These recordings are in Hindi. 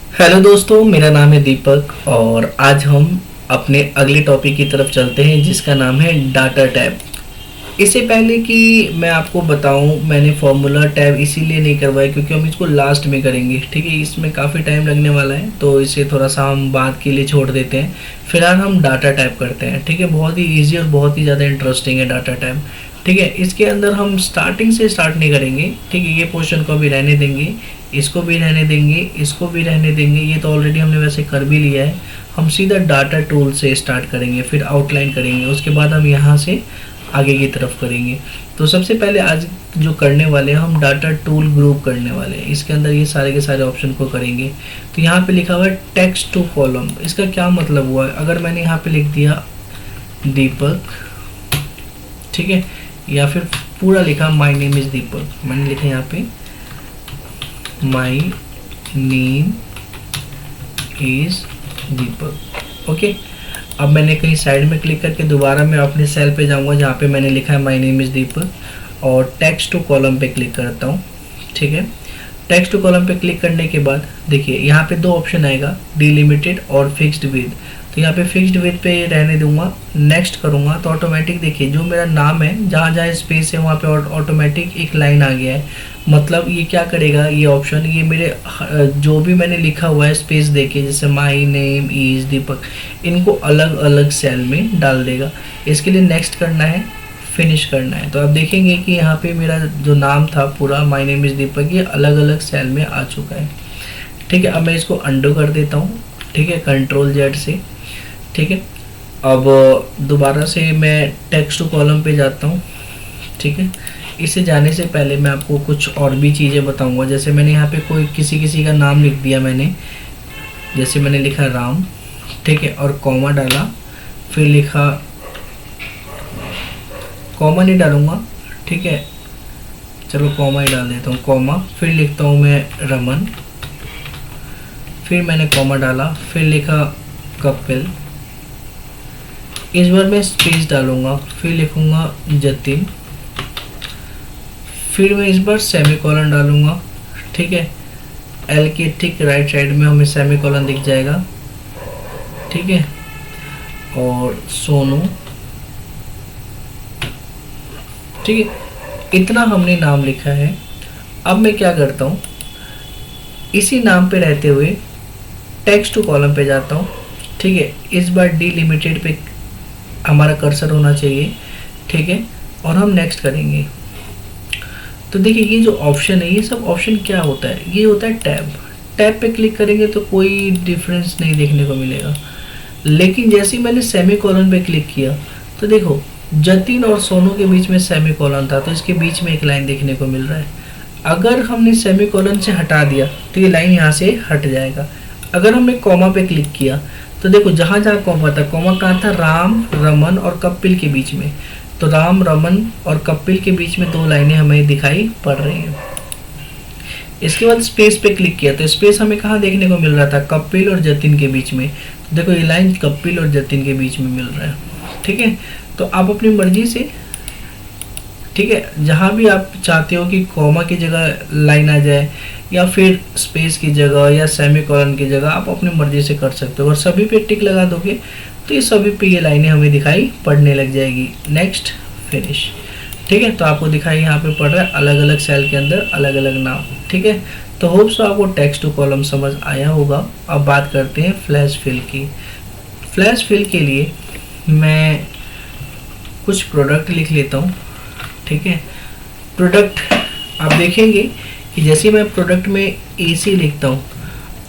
हेलो दोस्तों, मेरा नाम है दीपक और आज हम अपने अगले टॉपिक की तरफ चलते हैं जिसका नाम है डाटा टैब। इससे पहले कि मैं आपको बताऊं, मैंने फॉर्मूला टैब इसीलिए नहीं करवाया क्योंकि हम इसको लास्ट में करेंगे। ठीक है, इसमें काफ़ी टाइम लगने वाला है तो इसे थोड़ा सा हम बाद के लिए छोड़ देते हैं। फिलहाल हम डाटा टैब करते हैं। ठीक है, बहुत ही ईजी और बहुत ही ज़्यादा इंटरेस्टिंग है डाटा टैब। ठीक है, इसके अंदर हम स्टार्टिंग से स्टार्ट नहीं करेंगे। ठीक है, ये पोर्शन को भी रहने देंगे, इसको भी रहने देंगे, इसको भी रहने देंगे। ये तो ऑलरेडी हमने वैसे कर भी लिया है। हम सीधा डाटा टूल से स्टार्ट करेंगे, फिर आउटलाइन करेंगे, उसके बाद हम यहाँ से आगे की तरफ करेंगे। तो सबसे पहले आज जो करने वाले हैं, हम डाटा टूल ग्रुप करने वाले हैं। इसके अंदर ये सारे के सारे ऑप्शन को करेंगे। तो यहाँ पे लिखा हुआ है टेक्स्ट टू कॉलम। इसका क्या मतलब हुआ है? अगर मैंने यहाँ पे लिख दिया दीपक, ठीक है, या फिर पूरा लिखा माय नेम इज़ दीपक, मैंने लिखा यहाँ पे my name is Deepak. Okay, अब मैंने कहीं साइड में क्लिक करके दोबारा मैं अपने सेल पे जाऊंगा जहाँ पे मैंने लिखा है माय नेम इज़ दीपक और टेक्स्ट टू कॉलम पे क्लिक करता हूँ। ठीक है, टेक्स्ट टू कॉलम पे क्लिक करने के बाद देखिए यहाँ पे दो ऑप्शन आएगा, डिलिमिटेड और फिक्स्ड विद। तो यहाँ पे फिक्स्ड विद पे रहने दूंगा, नेक्स्ट करूँगा तो ऑटोमेटिक देखिए जो मेरा नाम है जहाँ जहाँ स्पेस है वहाँ पे ऑटोमेटिक एक लाइन आ गया है। मतलब ये क्या करेगा, ये ऑप्शन ये मेरे जो भी मैंने लिखा हुआ है स्पेस देके, जैसे माय नेम इज़ दीपक, इनको अलग अलग सेल में डाल देगा। इसके लिए नेक्स्ट करना है, फिनिश करना है। तो आप देखेंगे कि यहाँ पे मेरा जो नाम था पूरा माय नेम इज़ दीपक, ये अलग अलग सेल में आ चुका है। ठीक है, अब मैं इसको अंडू कर देता हूँ। ठीक है, कंट्रोल जेड से। ठीक है, अब दोबारा से मैं टेक्स्ट टू कॉलम पे जाता हूँ। ठीक है, इसे जाने से पहले मैं आपको कुछ और भी चीज़ें बताऊंगा। जैसे मैंने यहाँ पे कोई किसी का नाम लिख दिया मैंने, जैसे मैंने लिखा राम, ठीक है, और कॉमा डाला, फिर लिखा, कॉमा नहीं डालूंगा, ठीक है, चलो कॉमा ही डाल देता हूँ, कॉमा, फिर लिखता हूँ मैं रमन, फिर मैंने कॉमा डाला, फिर लिखा कपिल, इस बार मैं स्पेस डालूंगा, फिर लिखूंगा जतिन, फिर मैं इस बार सेमीकोलन डालूंगा। ठीक है, एल के ठीक राइट साइड में हमें सेमीकोलन दिख जाएगा। ठीक है, और सोनू। ठीक है, इतना हमने नाम लिखा है। अब मैं क्या करता हूँ, इसी नाम पे रहते हुए टेक्स्ट टू कॉलम पे जाता हूँ। ठीक है, इस बार डिलिमिटेड पे हमारा कर्सर होना चाहिए। ठीक है, और हम नेक्स्ट करेंगे। तो देखिए ये जो ऑप्शन है, ये सब ऑप्शन क्या होता है, ये होता है टैब। टैब पे क्लिक करेंगे तो कोई डिफरेंस नहीं देखने को मिलेगा, लेकिन जैसे ही मैंने सेमी कॉलन पे क्लिक किया तो देखो जतिन और सोनू के बीच में सेमी कॉलन था, तो इसके बीच में एक लाइन देखने को मिल रहा है। अगर हमने सेमी कॉलन से हटा दिया तो ये लाइन यहाँ से हट जाएगा। अगर हमने कॉमा पे क्लिक किया तो देखो जहाँ जहाँ कॉमा था, कॉमा कहाँ था, राम, रमन और कपिल के बीच में। तो राम, रमन और कपिल के बीच में दो लाइनें हमें दिखाई पड़ रही हैं। इसके बाद स्पेस पे क्लिक किया तो स्पेस हमें कहाँ देखने को मिल रहा था, कपिल और जतिन के बीच में। तो देखो ये लाइन कपिल और जतिन के बीच में मिल रहा है। ठीक है, तो आप अपनी मर्जी से, ठीक है, जहाँ भी आप चाहते हो कि कॉमा की जगह लाइन आ जाए या फिर स्पेस की जगह या सेमीकोलन की जगह, आप अपनी मर्जी से कर सकते हो। और सभी पे टिक लगा दोगे तो ये सभी पे ये लाइनें हमें दिखाई पड़ने लग जाएगी। Next, finish. ठीक है, तो आपको दिखाई यहाँ पे पड़ रहा है अलग अलग सेल के अंदर अलग अलग नाम। ठीक है, तो होप सो आपको टेक्स्ट टू कॉलम समझ आया होगा। अब बात करते हैं फ्लैश फिल की। फ्लैश फिल के लिए मैं कुछ प्रोडक्ट लिख लेता हूँ। ठीक है, प्रोडक्ट आप देखेंगे कि जैसे मैं प्रोडक्ट में एसी लिखता हूँ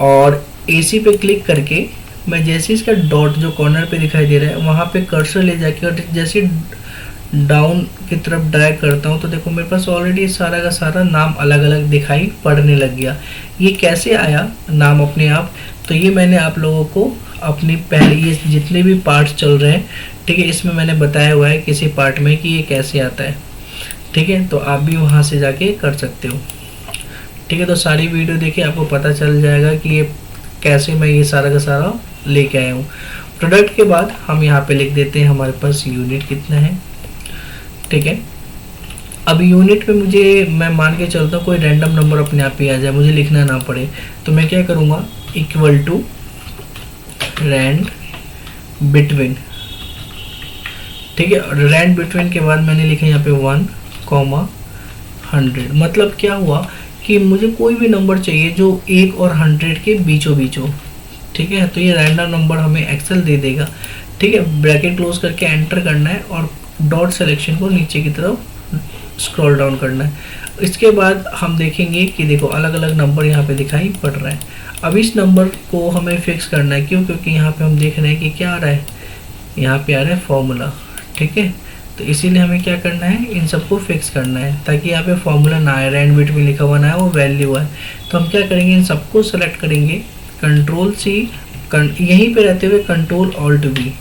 और एसी पे क्लिक करके मैं जैसे इसका डॉट जो कॉर्नर पे दिखाई दे रहा है वहाँ पे कर्सर ले जाके और जैसे डाउन की तरफ ड्रैग करता हूँ तो देखो मेरे पास ऑलरेडी सारा का सारा नाम अलग अलग दिखाई पड़ने लग गया। ये कैसे आया नाम अपने आप, तो ये मैंने आप लोगों को अपनी पहले ये जितने भी पार्ट्स चल रहे हैं, ठीक है, इसमें मैंने बताया हुआ है किसी पार्ट में कि ये कैसे आता है। ठीक है, तो आप भी वहाँ से जाके कर सकते हो। ठीक है, तो सारी वीडियो देखिए, आपको पता चल जाएगा कि ये कैसे मैं ये सारा का सारा लेके आया हूँ। प्रोडक्ट के बाद हम यहाँ पे लिख देते हैं हमारे पास यूनिट कितना है। ठीक है, अब यूनिट में मैं मान के चलता हूँ कोई रैंडम नंबर अपने आप ही आ जाए, मुझे लिखना ना पड़े, तो मैं क्या करूँगा, इक्वल टू रैंड बिटवीन, ठीक है। रैंड बिटवीन के बाद मैंने लिखा यहाँ पे 1,100। मतलब क्या हुआ कि मुझे कोई भी नंबर चाहिए जो 1 और 100 के बीचों बीच हो, ठीक है। तो ये रैंडम नंबर हमें एक्सेल दे देगा, ठीक है। ब्रैकेट क्लोज करके एंटर करना है और डॉट सिलेक्शन को नीचे की तरफ स्क्रॉल डाउन करना है। इसके बाद हम देखेंगे कि देखो अलग अलग नंबर यहाँ पे दिखाई पड़ रहा है। अब इस नंबर को हमें फिक्स करना है, क्यों? क्योंकि यहाँ पे हम देख रहे हैं कि क्या आ रहा है, यहाँ पे आ रहा है फॉर्मूला, ठीक है। तो इसीलिए हमें क्या करना है, इन सबको फिक्स करना है ताकि यहाँ पे फॉर्मूला ना आए, रैंड बिट में लिखा हुआ ना है, वो वैल्यू है। तो हम क्या करेंगे, इन सबको सेलेक्ट करेंगे, कंट्रोल सी, यहीं पे रहते हुए कंट्रोल ऑल्ट वी,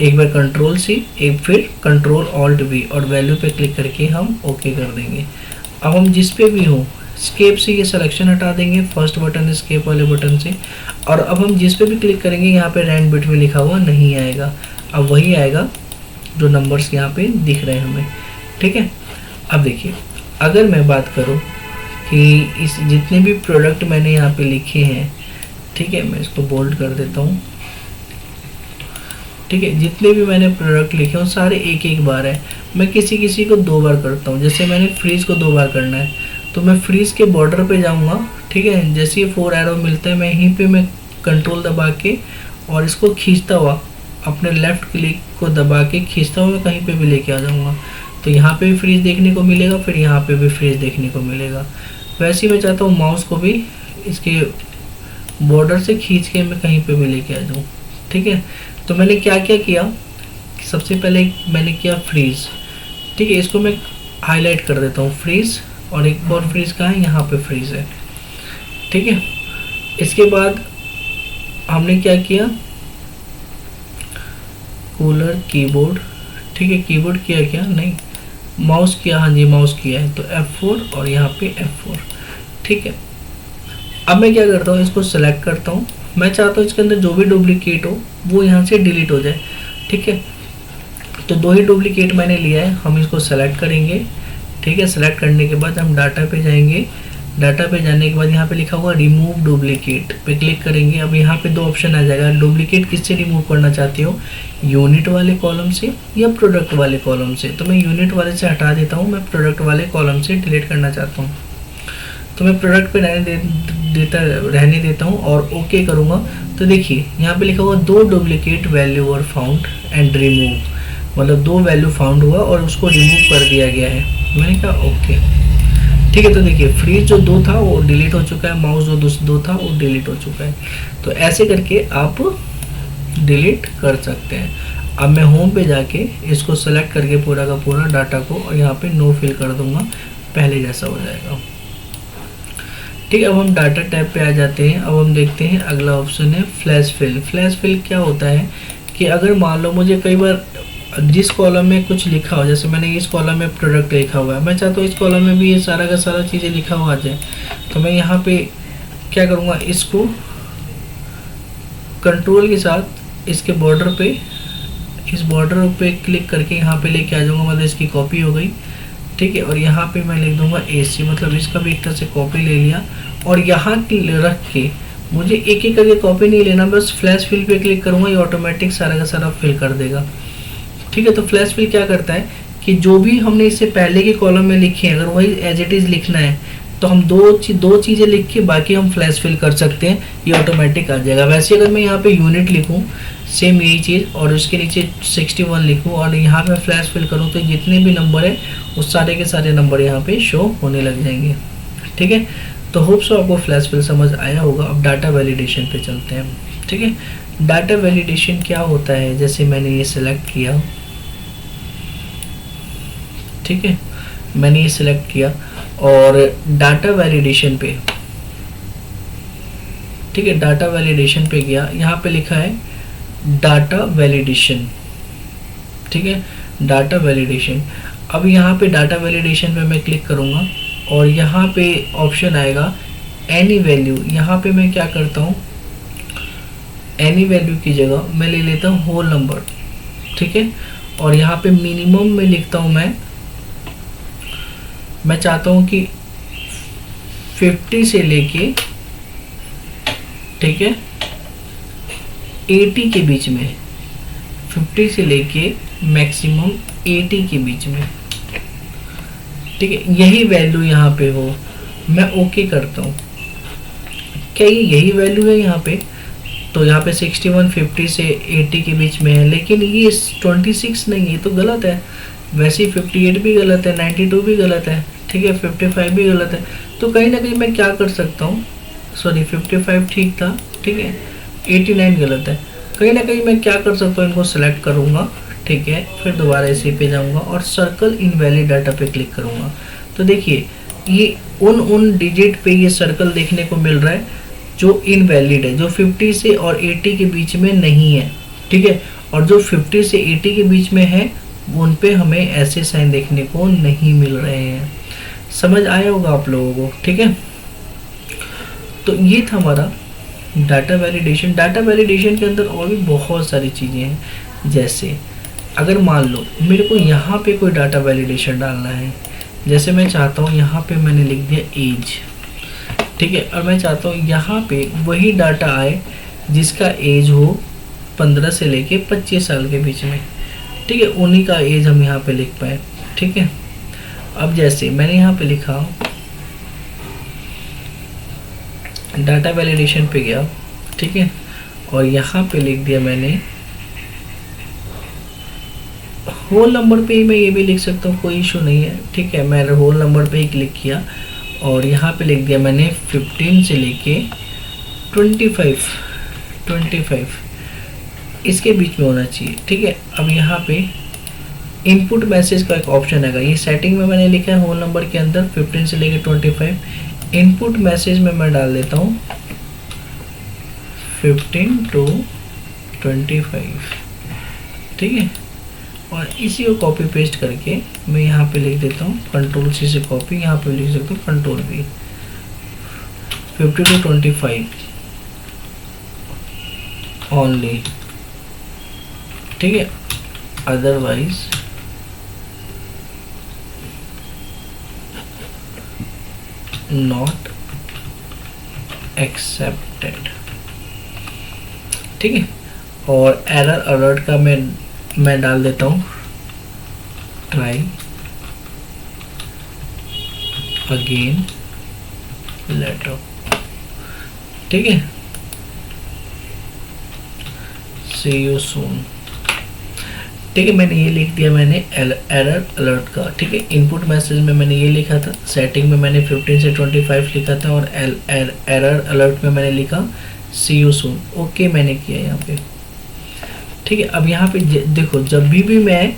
एक बार कंट्रोल सी, एक फिर कंट्रोल ऑल्ट वी, और वैल्यू पे क्लिक करके हम ओके कर देंगे। अब हम जिस पे भी हो स्केप से ये सिलेक्शन हटा देंगे, फर्स्ट बटन स्केप वाले बटन से, और अब हम जिस पे भी क्लिक करेंगे यहाँ पे रैंड बिट में लिखा हुआ नहीं आएगा, अब वही आएगा जो नंबर्स यहाँ पे दिख रहे हैं हमें, ठीक है। अब देखिए अगर मैं बात करूँ कि इस जितने भी प्रोडक्ट मैंने यहाँ पे लिखे हैं, ठीक है, मैं इसको बोल्ड कर देता हूँ, ठीक है। जितने भी मैंने प्रोडक्ट लिखे हैं सारे एक एक बार है, मैं किसी किसी को 2 बार करता हूँ। जैसे मैंने फ्रीज को 2 बार करना है, तो मैं फ्रीज के बॉर्डर पे जाऊँगा, ठीक है। जैसे ये 4 एरो मिलता है, मैं यहीं पे मैं कंट्रोल दबा के और इसको खींचता हुआ, अपने लेफ़्ट क्लिक को दबा के खींचता हुआ कहीं पे भी लेके आ जाऊँगा, तो यहाँ पे भी फ्रीज देखने को मिलेगा, फिर यहाँ पे भी फ्रीज देखने को मिलेगा। वैसे ही मैं चाहता हूँ माउस को भी इसके बॉर्डर से खींच के मैं कहीं पे भी लेके आ जाऊँ, ठीक है। तो मैंने क्या क्या किया, सबसे पहले मैंने किया फ्रीज, ठीक है। इसको मैं हाईलाइट कर देता हूँ, फ्रीज, और एक और फ्रीज कहाँ है, यहाँ पे फ्रीज है, ठीक है। इसके बाद हमने क्या किया, कूलर कीबोर्ड, ठीक है। कीबोर्ड किया क्या, नहीं, माउस किया, हाँ जी माउस किया है, तो F4 और यहाँ पे F4, ठीक है। अब मैं क्या करता हूँ, इसको सेलेक्ट करता हूँ, मैं चाहता हूँ इसके अंदर जो भी डुप्लीकेट हो वो यहाँ से डिलीट हो जाए, ठीक है। तो 2 ही डुप्लीकेट मैंने लिया है, हम इसको सेलेक्ट करेंगे, ठीक है। सेलेक्ट करने के बाद हम डाटा पे जाएंगे, डाटा पे जाने के बाद यहाँ पे लिखा हुआ रिमूव डुप्लीकेट पे क्लिक करेंगे। अब यहाँ पे 2 ऑप्शन आ जाएगा, डुप्लीकेट किससे रिमूव करना चाहते हो, यूनिट वाले कॉलम से या प्रोडक्ट वाले कॉलम से। तो मैं यूनिट वाले से हटा देता हूँ, मैं प्रोडक्ट वाले कॉलम से डिलीट करना चाहता हूँ, तो मैं प्रोडक्ट पे रहने देता हूँ और ओके करूँगा। तो देखिए यहाँ पे लिखा हुआ 2 duplicate value were found and remove, मतलब 2 वैल्यू फाउंड हुआ और उसको रिमूव कर दिया गया है। मैंने कहा ओके, ठीक है। तो देखिए फ्रीज जो 2 था वो डिलीट हो चुका है, माउस जो 2 था वो डिलीट हो चुका है। तो ऐसे करके आप डिलीट कर सकते हैं। अब मैं होम पे जाके इसको सेलेक्ट करके पूरा का पूरा डाटा को और यहाँ पे नो फिल कर दूंगा, पहले जैसा हो जाएगा, ठीक है। अब हम डाटा टैब पे आ जाते हैं। अब हम देखते हैं अगला ऑप्शन है फ्लैश फिल। फ्लैश फिल क्या होता है कि अगर मान लो मुझे कई बार जिस कॉलम में कुछ लिखा हो, जैसे मैंने इस कॉलम में प्रोडक्ट लिखा हुआ है, मैं चाहता हूँ इस कॉलम में भी ये सारा का सारा चीज़ें लिखा हुआ आ जाए, तो मैं यहाँ पे क्या करूँगा, इसको कंट्रोल के साथ इसके बॉर्डर पे, इस बॉर्डर पे क्लिक करके यहाँ पे लेके आ जाऊँगा, मतलब इसकी कॉपी हो गई, ठीक है। और यहाँ पे मैं लिख दूंगा AC, मतलब इसका भी एक तरह से कॉपी ले लिया, और यहाँ रख के मुझे एक एक करके कॉपी नहीं लेना, बस फ्लैश फिल पे क्लिक करूँगा, ये ऑटोमेटिक सारा का सारा फिल कर देगा, ठीक है। तो फ्लैश फिल क्या करता है कि जो भी हमने इससे पहले के कॉलम में लिखे हैं, अगर वही एज इट इज़ लिखना है तो हम दो चीज़ें लिख के बाकी हम फ्लैश फिल कर सकते हैं, ये ऑटोमेटिक आ जाएगा। वैसे अगर मैं यहाँ पे यूनिट लिखूँ, सेम यही चीज़, और उसके नीचे 61 लिखूँ और यहाँ पे फ्लैश फिल करूँ, तो जितने भी नंबर है उस सारे के सारे नंबर यहाँ पे शो होने लग जाएंगे, ठीक है। तो होप सो आपको फ्लैश फिल समझ आया होगा। अब डाटा वैलिडेशन पे चलते हैं, ठीक है। डाटा वैलिडेशन क्या होता है, जैसे मैंने ये सिलेक्ट किया, ठीक है, मैंने ये सिलेक्ट किया और डाटा वैलिडेशन पे, ठीक है, डाटा वैलिडेशन पे गया, यहाँ पे लिखा है डाटा वैलिडेशन, ठीक है, डाटा वैलिडेशन। अब यहाँ पे डाटा वैलिडेशन पे मैं क्लिक करूँगा और यहाँ पे ऑप्शन आएगा एनी वैल्यू। यहाँ पे मैं क्या करता हूँ, एनी वैल्यू की जगह मैं ले लेता हूँ होल नंबर, ठीक है। और यहाँ पे मिनिमम में लिखता हूँ मैं मैं चाहता हूँ कि 50 से लेके, ठीक है, 80 के बीच में, 50 से लेके मैक्सिमम 80 के बीच में, ठीक है, यही वैल्यू यहाँ पे हो। मैं ओके करता हूँ। क्या ये यही वैल्यू है यहाँ पे? तो यहाँ पे 61 50 से 80 के बीच में है, लेकिन ये 26 नहीं है, तो गलत है। वैसे ही 58 भी गलत है, 92 भी गलत है, ठीक है, 55 भी गलत है। तो कहीं ना कहीं मैं क्या कर सकता हूँ, सॉरी 55 ठीक था, ठीक है, 89 गलत है। कहीं ना कहीं मैं क्या कर सकता हूँ, इनको सेलेक्ट करूँगा, ठीक है, फिर दोबारा इसी पे जाऊँगा और सर्कल इनवैलिड डाटा पे क्लिक करूँगा। तो देखिए ये उन डिजिट पे ये सर्कल देखने को मिल रहा है जो इनवैलिड है, जो 50 से और 80 के बीच में नहीं है, ठीक है, और जो 50 से 80 के बीच में है उन पे हमें ऐसे साइन देखने को नहीं मिल रहे हैं। समझ आया होगा आप लोगों को, ठीक है। तो ये था हमारा डाटा वैलिडेशन। डाटा वैलिडेशन के अंदर और भी बहुत सारी चीज़ें हैं, जैसे अगर मान लो मेरे को यहाँ पे कोई डाटा वैलिडेशन डालना है, जैसे मैं चाहता हूँ यहाँ पे मैंने लिख दिया एज, ठीक है, और मैं चाहता हूँ यहाँ पे वही डाटा आए जिसका एज हो 15 से लेके 25 साल के बीच में, ठीक है, उन्हीं का एज हम यहाँ पे लिख पाए, ठीक है। अब जैसे मैंने यहाँ पे लिखा, डाटा वैलिडेशन पे गया, ठीक है, और यहाँ पे लिख दिया मैंने होल नंबर पे ही, मैं ये भी लिख सकता हूँ, कोई इशू नहीं है, ठीक है। मैंने होल नंबर पे ही क्लिक किया और यहाँ पे लिख दिया मैंने 15 से लेके 25 इसके बीच में होना चाहिए, ठीक है। अब यहाँ पे इनपुट मैसेज का एक ऑप्शन है, ये सेटिंग में मैंने लिखा है होल नंबर के अंदर 15 से लेके 25। इनपुट मैसेज में मैं डाल देता हूँ 15 to 25, ठीक है, और इसी को कॉपी पेस्ट करके मैं यहाँ पे लिख देता हूँ कंट्रोल सी से कॉपी, यहाँ पे लिख सकता हूँ कंट्रोल वी, 50 to 25 ओनली, ठीक है, अदरवाइज नॉट एक्सेप्टेड, ठीक है। और एरर अलर्ट का मैं डाल देता हूँ ट्राई अगेन लेटर, ठीक है, सी यू सून, ठीक है। मैंने ये लिख दिया, मैंने एरर अलर्ट का, ठीक है। इनपुट मैसेज में मैंने ये लिखा था, सेटिंग में मैंने 15 से 25 लिखा था, और एरर अलर्ट में मैंने लिखा सी यू सून, ओके मैंने किया यहाँ पे, ठीक है। अब यहाँ पे देखो, जब भी मैं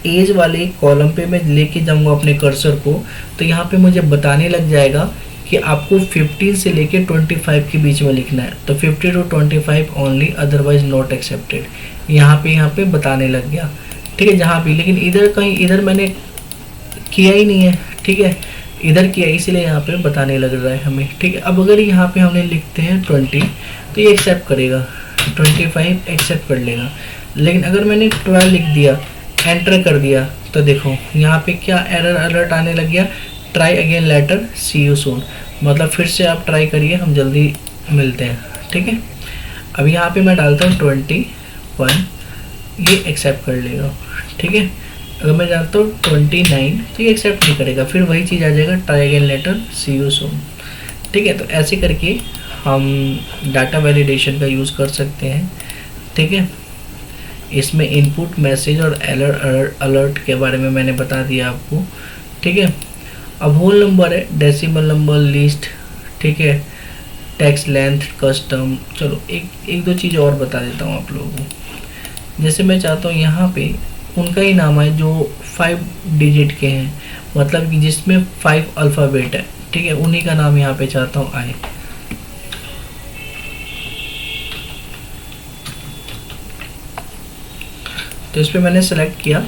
एज वाले कॉलम पे मैं लेके जाऊँगा अपने कर्सर को, तो यहाँ पे मुझे बताने लग जाएगा कि आपको 15 से लेके 25 के बीच में लिखना है, तो 50 to 25 only, otherwise not accepted, यहाँ पे बताने लग गया, ठीक है। जहाँ भी, लेकिन इधर कहीं, इधर मैंने किया ही नहीं है, ठीक है, इधर किया, इसीलिए यहाँ पे बताने लग रहा है हमें, ठीक है। अब अगर यहाँ पे हमने लिखते हैं 20, तो ये एक्सेप्ट करेगा, 25 एक्सेप्ट कर लेगा। लेकिन अगर मैंने 12 लिख दिया, एंटर कर दिया, तो देखो यहाँ पे क्या एरर अलर्ट आने लग गया, try again later see you soon, मतलब फिर से आप ट्राई करिए, हम जल्दी मिलते हैं, ठीक है। अब यहाँ पे मैं डालता हूँ 21, ये एक्सेप्ट कर लेगा, ठीक है। अगर मैं डालता हूँ 29, तो ये एक्सेप्ट नहीं करेगा, फिर वही चीज़ आ जाएगा, try again later see you soon, ठीक है। तो ऐसे करके हम डाटा वैलिडेशन का यूज़ कर सकते हैं, ठीक है। इसमें इनपुट मैसेज और एरर अलर्ट के बारे में मैंने बता दिया आपको, ठीक है। अब होल नंबर है, डेसिमल नंबर, लिस्ट, ठीक है, टेक्स्ट लेंथ, कस्टम, चलो एक दो चीज़ और बता देता हूँ आप लोगों को। जैसे मैं चाहता हूँ यहाँ पे उनका ही नाम है जो 5 डिजिट के हैं, मतलब कि जिसमें 5 अल्फ़ाबेट है, ठीक है, उन्हीं का नाम यहाँ पे चाहता हूँ आए। तो इस पर मैंने सेलेक्ट किया,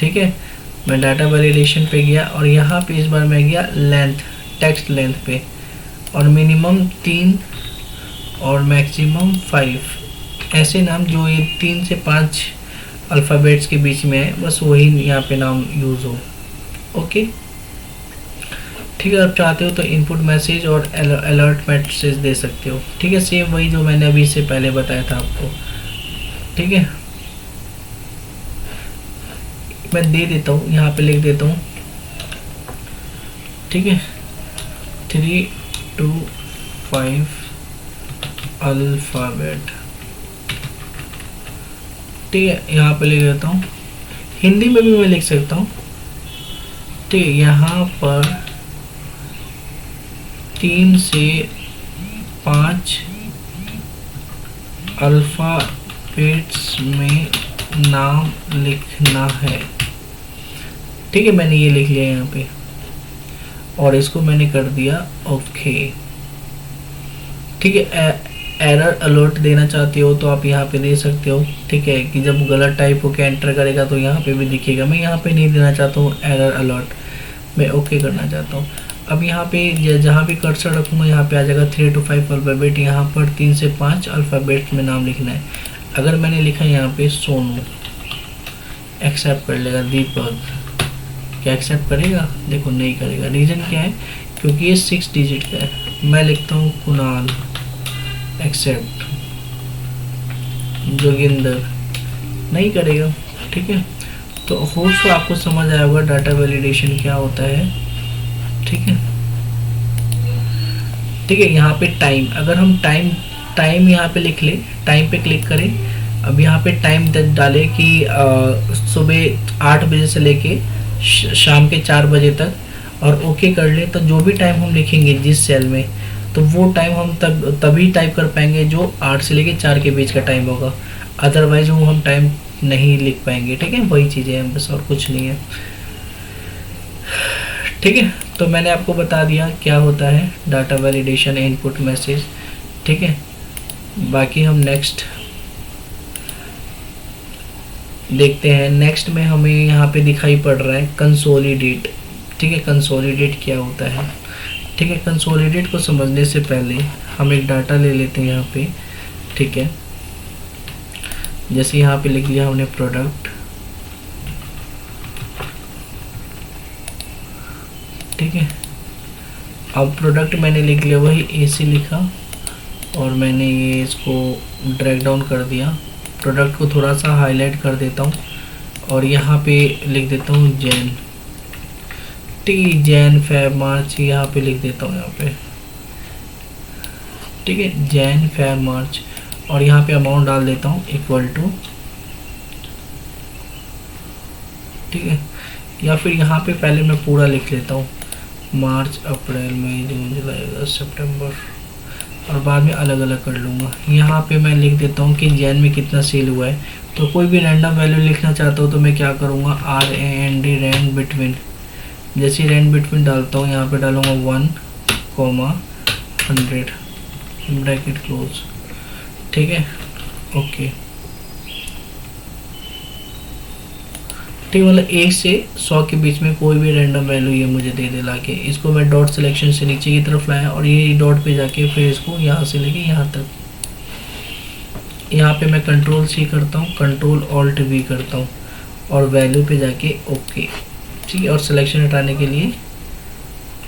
ठीक है। मैं डाटा वैलिडेशन पे गया और यहाँ पे इस बार मैं गया लेंथ, टेक्स्ट लेंथ पे, और मिनिमम 3 और मैक्सिमम 5, ऐसे नाम जो ये 3 से 5 अल्फ़ाबेट्स के बीच में है, बस वही यहाँ पे नाम यूज़ हो, ओके। ठीक है, आप चाहते हो तो इनपुट मैसेज और अलर्ट मैसेज दे सकते हो। ठीक है, सेम वही जो मैंने अभी से पहले बताया था आपको। ठीक है, मैं दे देता हूँ, यहाँ पे लिख देता हूँ। ठीक है, 325 अल्फ़ाबेट। ठीक है, यहाँ पे लिख देता हूँ। हिंदी में भी मैं लिख सकता हूँ। ठीक है, यहाँ पर 3 से 5 अल्फ़ाबेट्स में नाम लिखना है। ठीक है, मैंने ये लिख लिया यहाँ पे और इसको मैंने कर दिया ओके। ठीक है, एरर अलर्ट देना चाहते हो तो आप यहाँ पे दे सकते हो। ठीक है, कि जब गलत टाइप होकर एंटर करेगा तो यहाँ पे भी दिखेगा। मैं यहाँ पे नहीं देना चाहता हूँ एरर अलर्ट, मैं ओके करना चाहता हूँ। अब यहाँ पे जहाँ भी कर्सर रखूँगा यहाँ पे आ जाएगा 3 to 5 अल्फ़ाबेट। यहाँ पर 3 से 5 अल्फ़ाबेट में नाम लिखना है। अगर मैंने लिखा यहाँ पे सोनू, एक्सेप्ट कर लेगा। दीपक, क्या एक्सेप्ट करेगा? देखो नहीं करेगा। रीज़न क्या है? क्योंकि ये 6 डिजिट का है। मैं लिखता हूँ कुणाल, एक्सेप्ट। जोगिंदर, नहीं करेगा। ठीक है, तो होप्स आपको समझ आया होगा डाटा वैलिडेशन क्या होता है। ठीक है, ठीक है, यहाँ पे टाइम, अगर हम टाइम यहाँ पे लिख ले, टाइम पे क्लिक करें। अब यहाँ पे टाइम डालें कि सुबह 8 बजे से लेके शाम के 4 बजे तक, और ओके कर ले। तो जो भी टाइम हम लिखेंगे जिस सेल में, तो वो टाइम हम तभी टाइप कर पाएंगे जो 8 से लेके 4 के बीच का टाइम होगा। अदरवाइज वो हम टाइम नहीं लिख पाएंगे। ठीक है, वही चीज़ें हैं बस, और कुछ नहीं है। ठीक है, तो मैंने आपको बता दिया क्या होता है डाटा वैलिडेशन, इनपुट मैसेज। ठीक है, बाकी हम नेक्स्ट देखते हैं। नेक्स्ट में हमें यहाँ पे दिखाई पड़ रहा है कंसोलिडेट। ठीक है, कंसोलिडेट क्या होता है? ठीक है, कंसोलिडेट को समझने से पहले हम एक डाटा ले लेते हैं यहाँ पे। ठीक है, जैसे यहाँ पे लिख लिया हमने प्रोडक्ट। ठीक है, अब प्रोडक्ट मैंने लिख लिया, वही एसी लिखा और मैंने ये इसको ड्रैग डाउन कर दिया। प्रोडक्ट को थोड़ा सा हाईलाइट कर देता हूँ और यहाँ पे लिख देता हूँ जैन। जैन फेब मार्च, यहाँ पे लिख देता हूँ यहाँ पे। ठीक है, जैन फेब मार्च, और यहाँ पे अमाउंट डाल देता हूँ इक्वल टू। ठीक है, या फिर यहाँ पे पहले मैं पूरा लिख लेता हूँ, मार्च अप्रैल मई जून जुलाई अगस्त सितंबर, और बाद में अलग अलग कर लूँगा। यहाँ पे मैं लिख देता हूँ कि जैन में कितना सेल हुआ है। तो कोई भी रैंडम वैल्यू लिखना चाहता हूँ तो मैं क्या करूँगा, RAND रैंड बिटवीन। जैसे रैंड बिटवीन डालता हूँ, यहाँ पे डालूँगा 1,100 ब्रैकेट क्लोज। ठीक है, ओके। ठीक, मतलब 1 से 100 के बीच में कोई भी रैंडम वैल्यू ये मुझे दे दे लाके। इसको मैं डॉट सिलेक्शन से नीचे की तरफ लाया और ये डॉट पे जाके फिर इसको यहाँ से लेके यहाँ तक। यहाँ पे मैं कंट्रोल C करता हूँ, कंट्रोल ऑल्ट V करता हूँ और वैल्यू पे जाके ओके। ठीक है, और सिलेक्शन हटाने के लिए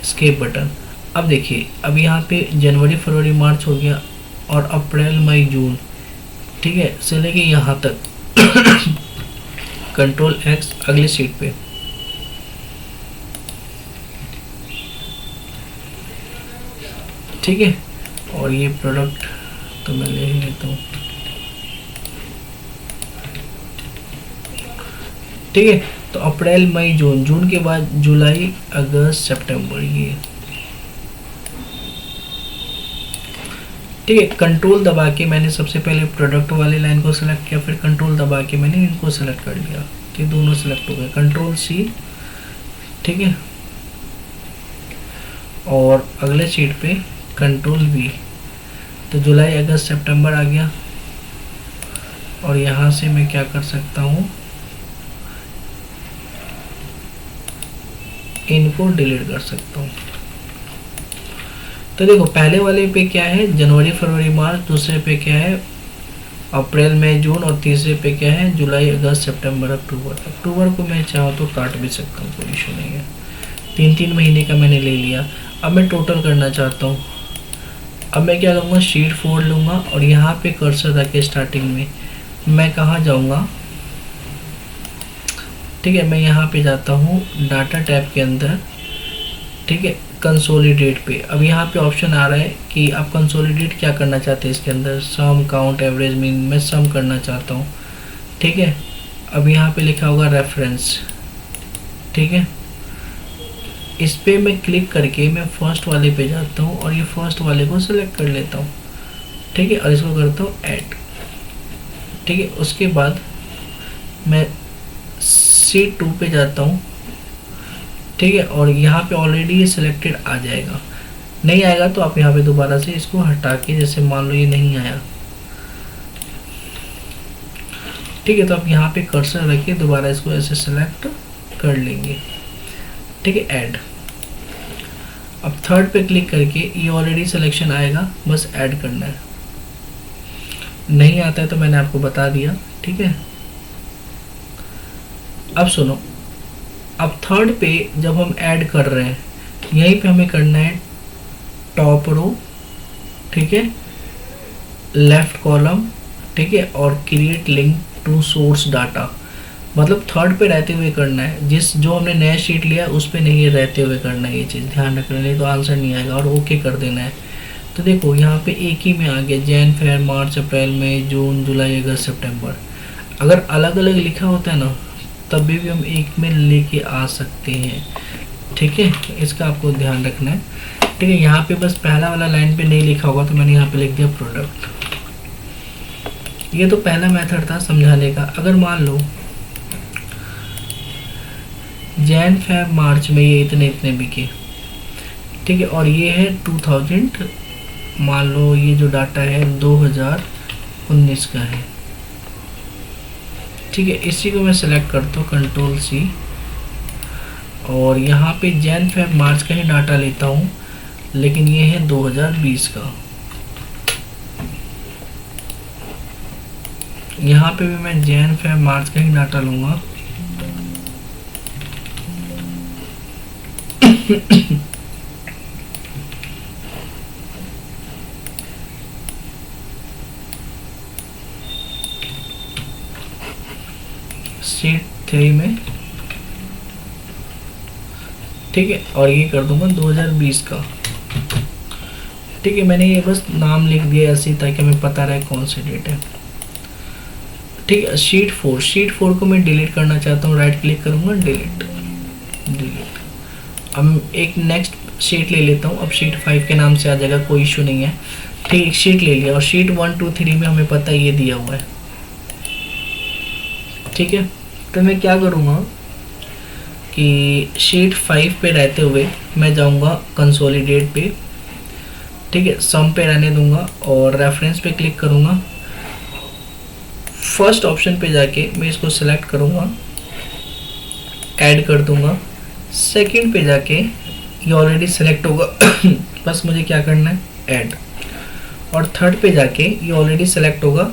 एस्केप बटन। अब देखिए, अब यहाँ पे जनवरी फरवरी मार्च हो गया और अप्रैल मई जून। ठीक है, से लेके यहाँ तक। कंट्रोल X अगली शीट पे। ठीक है, और ये प्रोडक्ट तो मैं ले ही लेता हूँ। ठीक है, तो अप्रैल मई जून, जून के बाद जुलाई अगस्त सितंबर ये। ठीक है, कंट्रोल दबा के मैंने सबसे पहले प्रोडक्ट वाली लाइन को सिलेक्ट किया, फिर कंट्रोल दबा के मैंने इनको सिलेक्ट कर लिया। ठीक, दोनों सिलेक्ट हो गए। Control C। ठीक है, और अगले शीट पे कंट्रोल V। तो जुलाई अगस्त सितंबर आ गया और यहाँ से मैं क्या कर सकता हूँ, इनको डिलीट कर सकता हूँ। तो देखो, पहले वाले पे क्या है जनवरी फरवरी मार्च, दूसरे पे क्या है अप्रैल मई जून, और तीसरे पे क्या है जुलाई अगस्त सितंबर अक्टूबर। अक्टूबर को मैं चाहूँ तो काट भी सकता हूँ, कोई इशू नहीं है। 3 महीने का मैंने ले लिया। अब मैं टोटल करना चाहता हूँ। अब मैं क्या करूँगा, शीट 4 लूँगा और यहाँ पे कर्सर रख के स्टार्टिंग में मैं कहाँ जाऊँगा, ठीक है, मैं यहाँ पे जाता हूँ डाटा टैब के अंदर, ठीक है, कंसोलिडेट पे। अब यहाँ पे ऑप्शन आ रहा है कि आप कंसोलिडेट क्या करना चाहते हैं इसके अंदर, सम, काउंट, एवरेज, मीन। मैं सम करना चाहता हूँ, ठीक है। अब यहाँ पे लिखा होगा रेफरेंस, ठीक है। इस पे मैं क्लिक करके मैं फर्स्ट वाले पे जाता हूँ और ये फर्स्ट वाले को सिलेक्ट कर लेता हूँ, ठीक है, और इसको करता हूँ ऐड, ठीक है। उसके बाद मैं शीट 2 पे जाता हूँ, ठीक है, और यहाँ पे ऑलरेडी ये सिलेक्टेड आ जाएगा। नहीं आएगा तो आप यहाँ पे दोबारा से इसको हटा के, जैसे मान लो ये नहीं आया, ठीक है, तो आप यहाँ पे कर्सर रखिए, दोबारा इसको ऐसे सेलेक्ट कर लेंगे, ठीक है, ऐड। अब थर्ड पे क्लिक करके ये ऑलरेडी सिलेक्शन आएगा, बस ऐड करना है। नहीं आता है तो मैंने आपको बता दिया, ठीक है। अब सुनो, अब थर्ड पे जब हम ऐड कर रहे हैं, यहीं पे हमें करना है टॉप रो, ठीक है, लेफ्ट कॉलम, ठीक है, और create link to source data. मतलब थर्ड पे रहते हुए करना है, जिस जो हमने नया शीट लिया उस पे नहीं रहते हुए करना है, ये चीज़ ध्यान रखना, नहीं तो आंसर नहीं आएगा, और ओके कर देना है। तो देखो यहाँ पे एक ही में आ गया, जैन, फेयर, मार्च, अप्रैल, मई, जून, जुलाई, अगस्त, सितंबर। अगर अलग अलग लिखा होता है ना, तभी भी हम एक में लेके आ सकते हैं, ठीक है, इसका आपको ध्यान रखना है, ठीक है। यहाँ पे बस पहला वाला लाइन पे नहीं लिखा होगा तो मैंने यहाँ पे लिख दिया प्रोडक्ट। ये तो पहला मेथड था समझाने का। अगर मान लो जैन, फेब, मार्च में ये इतने इतने बिके, ठीक है, और ये है 2000, मान लो ये जो डाटा है 2019 का है, ठीक है। इसी को मैं सेलेक्ट करता हूँ, कंट्रोल C, और यहाँ पे जैन, फेब, मार्च का ही डाटा लेता हूँ, लेकिन ये है 2020 का। यहाँ पे भी मैं जैन, फेब, मार्च का ही डाटा लूँगा। शीट 3 में, ठीक है, और ये कर दूंगा 2020 का, ठीक है। मैंने ये बस नाम लिख दिया ऐसे ताकि हमें पता रहे कौन सी डेट है, ठीक है। शीट 4 को मैं डिलीट करना चाहता हूँ, राइट क्लिक करूँगा, डिलीट। अब एक नेक्स्ट शीट ले लेता हूँ। अब शीट 5 के नाम से आ जाएगा, कोई इशू नहीं है, ठीक। एक शीट ले लिया और शीट 1, 2, 3 में हमें पता है ये दिया हुआ है, ठीक है। तो मैं क्या करूँगा कि शीट 5 पे रहते हुए मैं जाऊँगा कंसोलिडेट पे, ठीक है, सम पे रहने दूंगा और रेफरेंस पे क्लिक करूँगा। फर्स्ट ऑप्शन पे जाके मैं इसको सिलेक्ट करूँगा, ऐड कर दूंगा। सेकंड पे जाके ये ऑलरेडी सिलेक्ट होगा बस मुझे क्या करना है, ऐड। और थर्ड पे जाके ये ऑलरेडी सिलेक्ट होगा,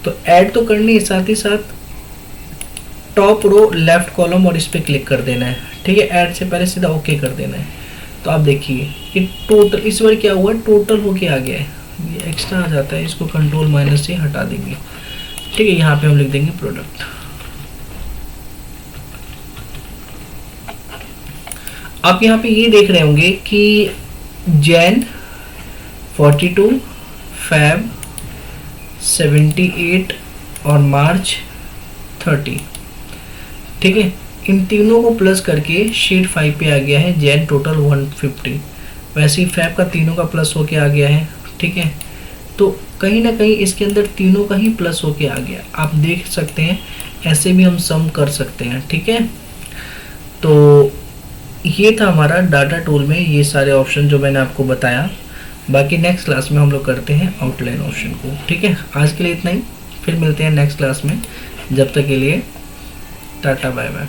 तो ऐड तो करनी है, साथ ही साथ टॉप रो, लेफ्ट कॉलम और इस पे क्लिक कर देना है, ठीक है। ऐड से पहले सीधा ओके कर देना है। तो आप देखिए कि टोटल इस बार क्या हुआ, टोटल होके आ गया है, ये एक्स्ट्रा आ जाता है, इसको कंट्रोल- से हटा देंगे, ठीक है। यहाँ पे हम लिख देंगे प्रोडक्ट। आप यहाँ पे ये देख रहे होंगे कि जैन 42, फेब 78 और मार्च 30, ठीक है। इन तीनों को प्लस करके शीट 5 पे आ गया है जैन टोटल 150। वैसे ही फैब का तीनों का प्लस होके आ गया है, ठीक है। तो कहीं ना कहीं इसके अंदर तीनों का ही प्लस होके आ गया, आप देख सकते हैं। ऐसे भी हम सम कर सकते हैं, ठीक है। तो ये था हमारा डाटा टूल में ये सारे ऑप्शन जो मैंने आपको बताया। बाकी नेक्स्ट क्लास में हम लोग करते हैं आउटलाइन ऑप्शन को, ठीक है। आज के लिए इतना ही, फिर मिलते हैं नेक्स्ट क्लास में। जब तक के लिए टाटा, बाय बाय।